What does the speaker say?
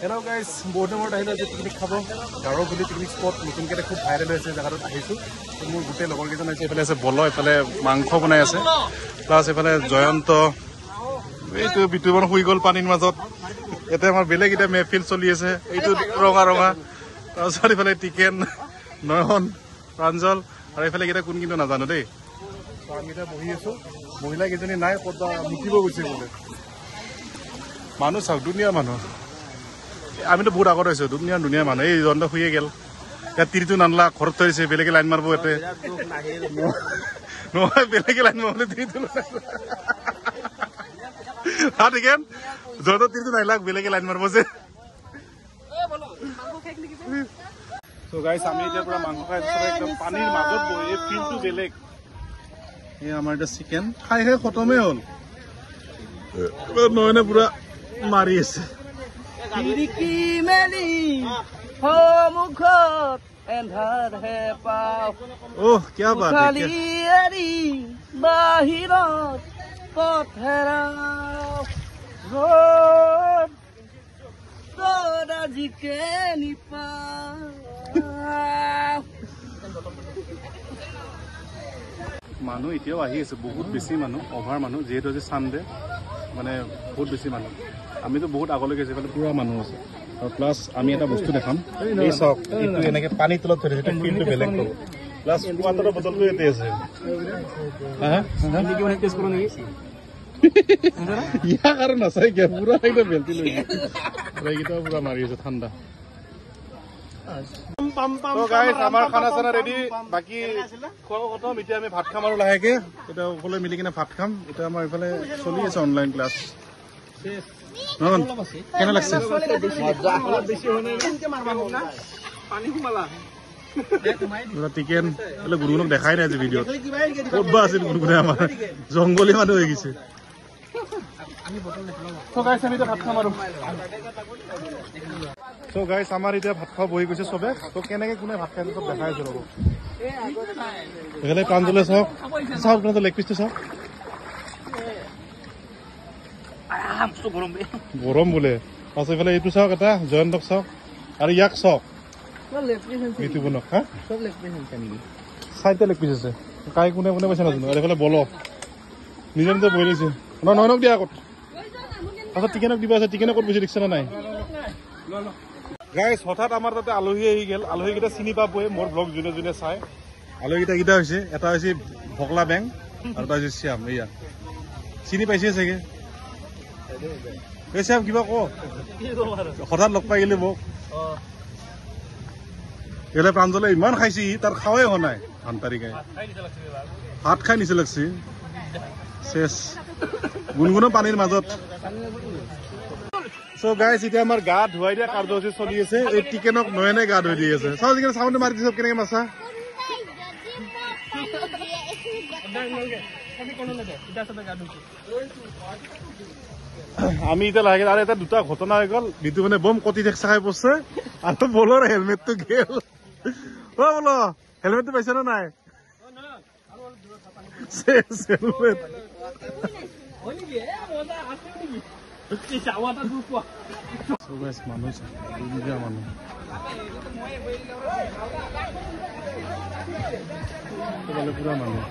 Hello guys, বহুত দিনৰ মূৰত আহিলো আজি পিকনিক খাব গাৰো বুলি পিকনিক স্পট নতুনকে খুব ভাইৰেল হৈছে জায়গাত আহিছো মোৰ গোটেই লগৰ কেইজন আছে এফালে আছে বল এফালে মাংস বনাই আছে প্লাস এফালে জয়ন্ত এইটো বিটুবন শুই গল পানীৰ মাজত এতে আমাৰ বেলেগ এটা মেহফিল চলি আছে এইটো ৰঙা ৰঙা তাৰপিছত এফালে টিকেন নয়ন প্ৰাঞ্জল আৰু এফালে কেইটা কোন কিন্তু নাজানো দেই আমি এটা বহি আছো মহিলা কেইজনী নাই কত মুতিব গৈছে বোলে মানুহ চাওক দুনিয়া মানুহ আমি তো বহুত আগত আছো দুনিয়া মানুহ এই জন্ত শুয়ে গেল ইয়াত তিৰিটো নানলা ঘৰত থৈছে বেলেগে লাইন মাৰিব এতে নহয় বেলেগে লাইন মাৰিলে তিৰিটো হা ঠিকেন জন্ত তিৰিটো নাইলাক বেলেগে লাইন মাৰিব যে তো গাইস আমি এতিয়া পুৰা মাংস খাই একদম পানীৰ মাজত বহি এই ফিলটো বেলেগ এই আমাৰ এটা চিকেন খাই খতমে হ'ল নয়নে পুৰা মাৰি আছে खिड़की मेली हो मुखत एंधार है पाव ओह क्या बात है खाली एरी बाहिरत पथेरा रोड तोरा जिके निपा মানুহ এতিয়াও আহি আছে বহুত বেছি মানুহ অভাৰ মানুহ যেহেতু আজি সানডে মানে বহুত বেছি মানুহ আমিতো বহুত আগলৈ গৈছে মানে পুৰা মানুহ আছে আৰু প্লাস আমি এটা বস্তু দেখাম এই চক এইটো এনেকে পানী তলত থৈ দিছে ফিলটো বেলেগ পাব প্লাস ৱাটাৰৰ বটলটো এতে আছে কি মানে টেষ্ট কৰো নেকি ইয়া কাৰণ নাচাই কে পুৰা একদম বেলতি লৈ এইকেইটা পুৰা মাৰি আছে ঠাণ্ডা তো গাইস আমাৰ খানা চানা ৰেডি বাকি খোৱা খতম এতিয়া আমি ভাত খাম আৰু লাহেকে এটা সকলোৱে মিলি কিনে ভাত খাম এটা আমাৰ ইফালে চলি আছে অনলাইন ক্লাছ কেনে লাগছে টিকেন গুৰুগুণক দেখাই নাই আজি ভিডিঅ'ত ক'ত বা আছিল গুৰুগুণে আমাৰ জংগলী মানুহ হৈ গৈছে আমাৰ এতিয়া ভাত খোৱা বহি গৈছে চবে তো কেনেকে কোনে ভাত খাই চব দেখাই আছে ৰব এইফালে প্ৰাঞ্জলে চাওক চাওক আপোনাৰ লেগ পিচটো চাওক গৰম বোলে পাছত এইফালে এইটো চাওক এটা জয়ন্তক চাওক আৰু ইয়াক চাওক এইটো বনক হা চাৰিটা লেগ পিচ আছে কাই কোনে কোনে পাইছে নাজানো আৰু এইফালে বল নিজে নিজে বহি লৈছে নয়নক দিয়া আগত পাছত টিকেনক দিবা আছে টিকেনে ক'ত বহি দেখিছে না নাই গাইছ হঠাৎ আমাৰ তাতে আলহী আহি গেল আলহীকেইটা চিনি পাবই মোৰ ব্লগ যোনে যোনে চাই আলহীকেইটা কেইটা হৈছে এটা হৈছে ভকলা বেং আৰু এটা হৈছে শ্যাম এয়া চিনি পাইছে চাগে এই শ্যাম কিবা ক হঠাৎ লগ পাই গেলি মোক এলে প্ৰাঞ্জলে ইমান খাইছে তাৰ খাওয়াই হোৱা নাই ধান তাৰিখে ভাত খাই নিচে লাগছে শেষ গুণগুণৰ পানীৰ মাজত So guys, এতিয়া আমাৰ গা ধুৱাই দিয়া কাৰ্যসূচী চলি আছে এই টিকেনক নয়নে গা ধুই দি আছে চাও যিকে সাউন্ড মাৰি দিছ কেনেকে মাছা আমি এটা লাগে আৰু এটা দুটা ঘটনা হৈ গল বিটু মানে বম কটি দেখছা খাই পড়ছে আৰু বলৰ হেলমেটটো গেল ও বলো হেলমেটটো পাইছ না নাই হেলমেট So guys, মানুহ পুৰা মানুহ